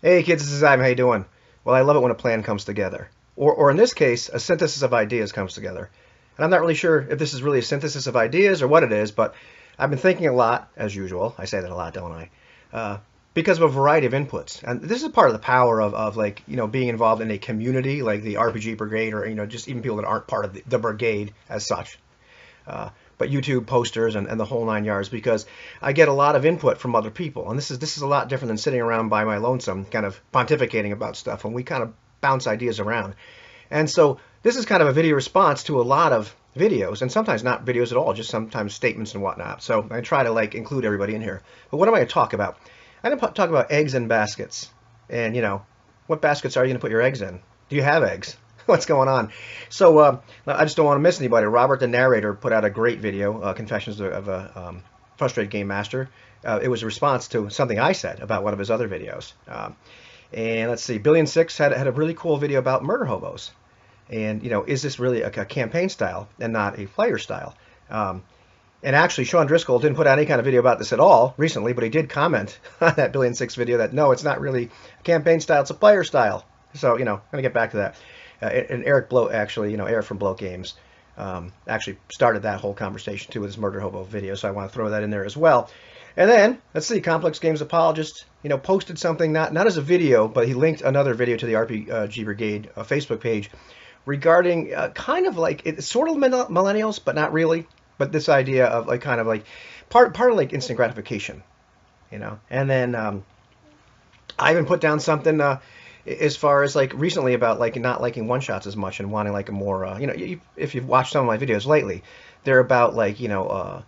Hey kids, this is Ivan. How you doing? Well, I love it when a plan comes together. Or in this case, a synthesis of ideas comes together. And I'm not really sure if this is really a synthesis of ideas or what it is, but I've been thinking a lot, as usual. I say that a lot, don't I? Uh, because of a variety of inputs. And this is part of the power of like, being involved in a community like the RPG Brigade or, just even people that aren't part of the Brigade as such. Uh, but YouTube posters and the whole nine yards because I get a lot of input from other people, and this is a lot different than sitting around by my lonesome, kind of pontificating about stuff, and we kind of bounce ideas around. And so this is kind of a video response to a lot of videos, and sometimes not videos at all, just sometimes statements and whatnot. So I try to like include everybody in here. But what am I going to talk about? I'm going to talk about eggs and baskets, and what baskets are you going to put your eggs in? Do you have eggs? What's going on? So I just don't want to miss anybody. Robert, the narrator, put out a great video, Confessions of a Frustrated Game Master. It was a response to something I said about one of his other videos. And let's see, Billion6 had a really cool video about murder hobos. And, is this really a campaign style and not a player style? And actually, Sean Driscoll didn't put out any kind of video about this at all recently, but he did comment on that Billion6 video that, no, it's not really a campaign style, it's a player style. So, I'm going to get back to that. And Eric Bloat, actually, Eric from Bloat Games, actually started that whole conversation too with his Murder Hobo video, so I want to throw that in there as well. And then, let's see, Complex Games Apologist, posted something, not as a video, but he linked another video to the RPG Brigade Facebook page regarding kind of like, it's sort of millennials, but not really, but this idea of like kind of like part of like instant gratification, And then I even put down something as far as like recently about like not liking one shots as much and wanting like a more if you've watched some of my videos lately, they're about like not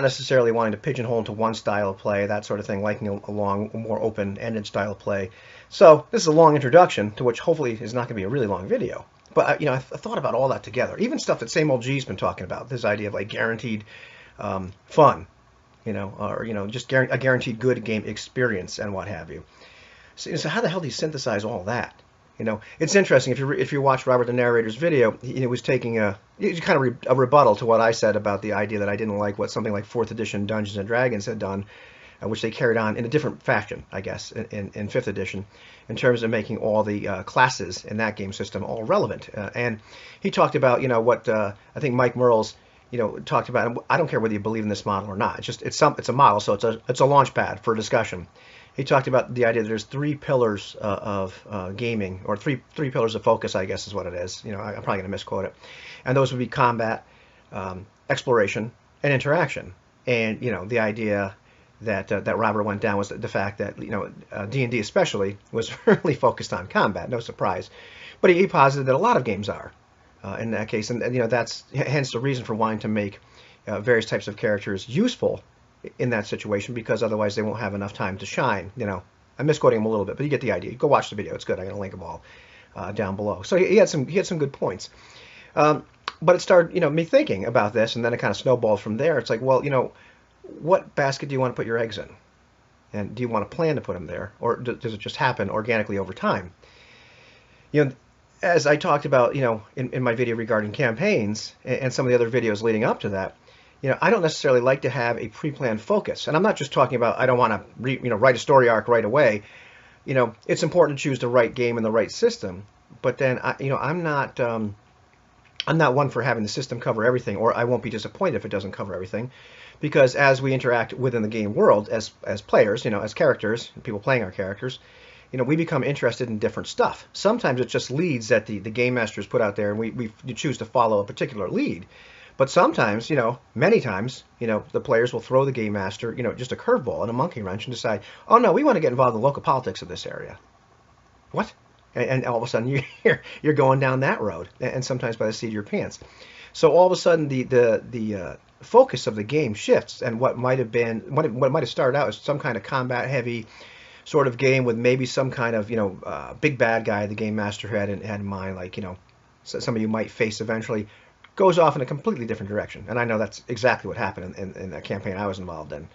necessarily wanting to pigeonhole into one style of play, that sort of thing, liking a long, more open-ended style of play. So this is a long introduction to which hopefully is not going to be a really long video. But I thought about all that together, even stuff that same old G's been talking about. This idea of like guaranteed fun, or just a guaranteed good game experience and what have you. So how the hell do you synthesize all that? It's interesting. If you watch Robert the narrator's video, he was taking a rebuttal to what I said about the idea that I didn't like what something like 4th edition Dungeons and Dragons had done, which they carried on in a different fashion, I guess, in 5th edition, in terms of making all the classes in that game system all relevant. And he talked about what I think Mike Merles talked about. And I don't care whether you believe in this model or not. It's a model, so it's a launch pad for discussion. He talked about the idea that there's 3 pillars of gaming, or three pillars of focus, I guess is what it is. I'm probably going to misquote it. And those would be combat, exploration, and interaction. And, the idea that Robert went down was the fact that, D&D especially was really focused on combat, no surprise. But he posited that a lot of games are in that case. And that's hence the reason for wanting to make various types of characters useful in that situation, because otherwise they won't have enough time to shine. I'm misquoting him a little bit, but you get the idea. Go watch the video; it's good. I'm going to link them all down below. So he had some good points, but it started me thinking about this, and then it kind of snowballed from there. It's like, well, what basket do you want to put your eggs in, and do you want to plan to put them there, or does it just happen organically over time? As I talked about, in my video regarding campaigns and some of the other videos leading up to that. I don't necessarily like to have a pre-planned focus. And I'm not just talking about I don't want to write a story arc right away. It's important to choose the right game and the right system. But then, I'm not one for having the system cover everything, or I won't be disappointed if it doesn't cover everything. Because as we interact within the game world as players, as characters, people playing our characters, we become interested in different stuff. Sometimes it just leads that the game masters put out there, and we choose to follow a particular lead. But sometimes, many times, the players will throw the game master, just a curveball and a monkey wrench and decide, oh no, we want to get involved in the local politics of this area. What? And all of a sudden you're going down that road, and sometimes by the seat of your pants. So all of a sudden the focus of the game shifts, and what might have started out as some kind of combat heavy sort of game with maybe some kind of big bad guy the game master had in mind, like somebody you might face eventually, goes off in a completely different direction. And I know that's exactly what happened in that campaign I was involved in.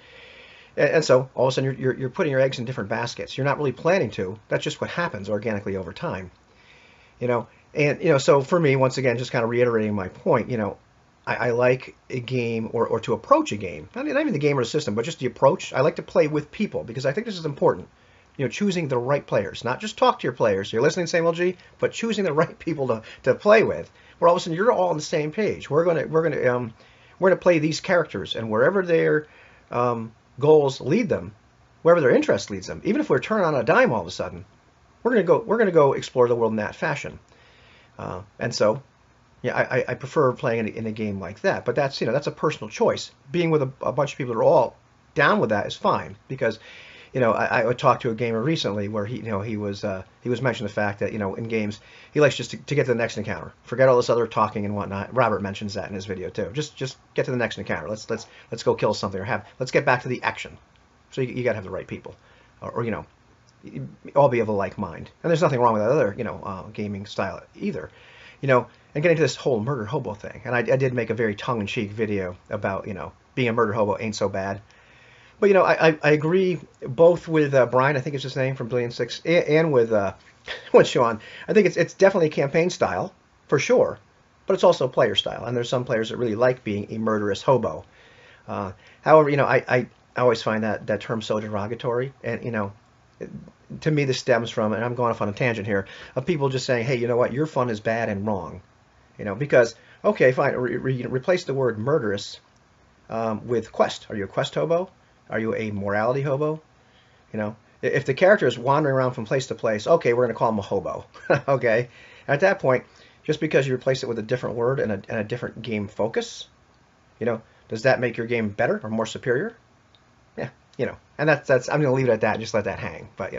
And so all of a sudden you're putting your eggs in different baskets. You're not really planning to. That's just what happens organically over time. And so for me, once again, just kind of reiterating my point, I like a game or to approach a game. Not even the game or the system, but just the approach. I like to play with people because I think this is important. choosing the right players, not just talk to your players. You're listening to same LG, but choosing the right people to play with. Where all of a sudden you're all on the same page. We're gonna play these characters, and wherever their goals lead them, wherever their interest leads them, even if we're turning on a dime all of a sudden, we're gonna go explore the world in that fashion. And so, yeah, I prefer playing in a game like that. But that's a personal choice. Being with a bunch of people that are all down with that is fine, because I would talk to a gamer recently where he was mentioning the fact that in games he likes just to get to the next encounter, forget all this other talking and whatnot. Robert mentions that in his video too. Just get to the next encounter. Let's go kill something, or let's get back to the action. So you got to have the right people, or all be of a like mind. And there's nothing wrong with that other gaming style either. And getting to this whole murder hobo thing. And I did make a very tongue-in-cheek video about being a murder hobo ain't so bad. But I agree both with Brian, I think is his name, from Billion Six, and with Sean. I think it's definitely campaign style for sure, but it's also player style. And there's some players that really like being a murderous hobo. However, I always find that term so derogatory, and to me this stems from, and I'm going off on a tangent here, of people just saying, hey, you know what, your fun is bad and wrong, because okay, fine, replace the word murderous with quest. Are you a quest hobo? Are you a morality hobo? If the character is wandering around from place to place, okay, we're going to call him a hobo. Okay, at that point, just because you replace it with a different word and a different game focus, does that make your game better or more superior? Yeah, and that's I'm going to leave it at that. Just let that hang. But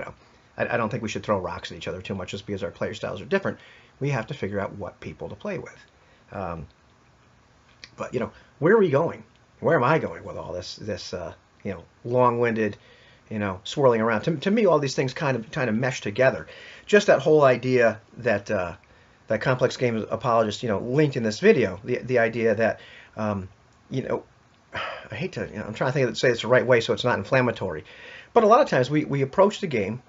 I don't think we should throw rocks at each other too much just because our player styles are different. We have to figure out what people to play with. But where are we going? Where am I going with all this long-winded, swirling around? To me, all these things kind of mesh together. Just that whole idea that that complex games apologist, linked in this video, the idea that, I hate to, I'm trying to say it's the right way so it's not inflammatory, but a lot of times we approach the game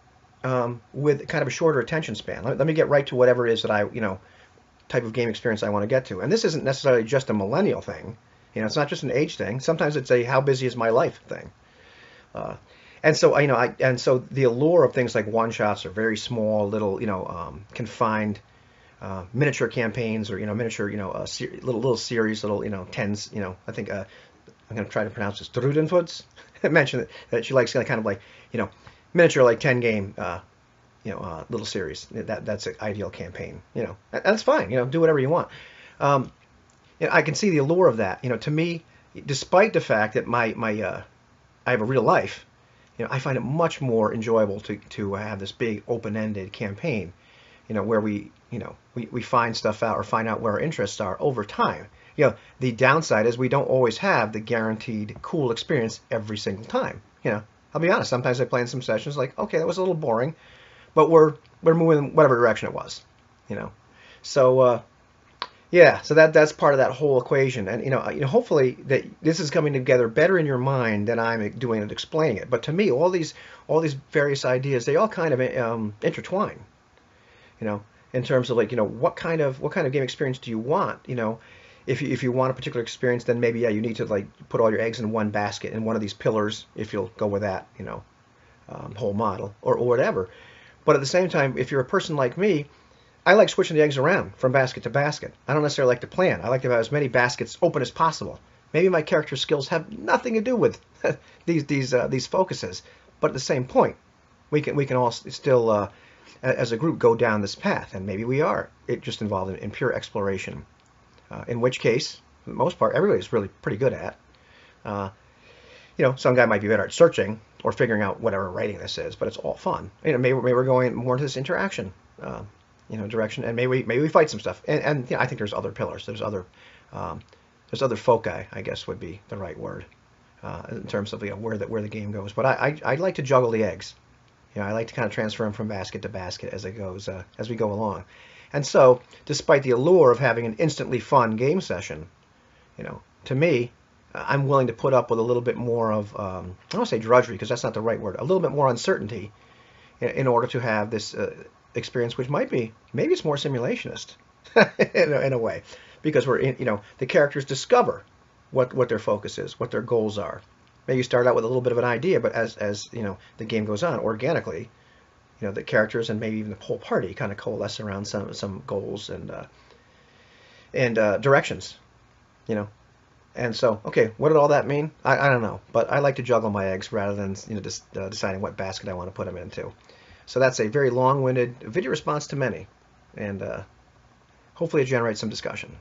with kind of a shorter attention span. Let me get right to whatever it is that I, type of game experience I want to get to. And this isn't necessarily just a millennial thing. It's not just an age thing. Sometimes it's a how busy is my life thing. And so and so the allure of things like one shots or very small little confined miniature campaigns, or miniature little series, little tens. I think I'm going to try to pronounce this Drudenfoods. I mentioned that she likes kind of like miniature, like 10 game little series. That's an ideal campaign. That's fine. Do whatever you want. I can see the allure of that. To me, despite the fact that I have a real life, I find it much more enjoyable to have this big open-ended campaign, where we find stuff out or find out where our interests are over time. The downside is we don't always have the guaranteed cool experience every single time. I'll be honest. Sometimes I play in some sessions like, okay, that was a little boring, but we're moving in whatever direction it was. So. Yeah, so that's part of that whole equation, and hopefully that this is coming together better in your mind than I'm doing it, explaining it. But to me, all these various ideas, they all kind of intertwine. In terms of what kind of game experience do you want? If you want a particular experience, then maybe you need to put all your eggs in one basket in one of these pillars, if you'll go with that whole model or whatever. But at the same time, if you're a person like me, I like switching the eggs around from basket to basket. I don't necessarily like to plan. I like to have as many baskets open as possible. Maybe my character skills have nothing to do with these focuses, but at the same point, we can all still, as a group, go down this path, and maybe we are. It just involved in pure exploration. In which case, for the most part, everybody's really pretty good at. Some guy might be better at searching or figuring out whatever writing this is, but it's all fun. Maybe we're going more into this interaction. Direction, and maybe we fight some stuff, and I think there's other pillars. There's other foci, I guess would be the right word, in terms of where the game goes. But I like to juggle the eggs. I like to kind of transfer them from basket to basket as it goes, as we go along. And so, despite the allure of having an instantly fun game session, to me, I'm willing to put up with a little bit more of I don't want to say drudgery, because that's not the right word. A little bit more uncertainty in order to have this experience, which maybe it's more simulationist in a way, because we're the characters discover what their focus is, what their goals are. Maybe you start out with a little bit of an idea, but as the game goes on organically, the characters and maybe even the whole party kind of coalesce around some goals and directions, you know. And so, okay, what did all that mean? I don't know, but I like to juggle my eggs rather than just deciding what basket I want to put them into. So that's a very long-winded video response to many, and hopefully it generates some discussion.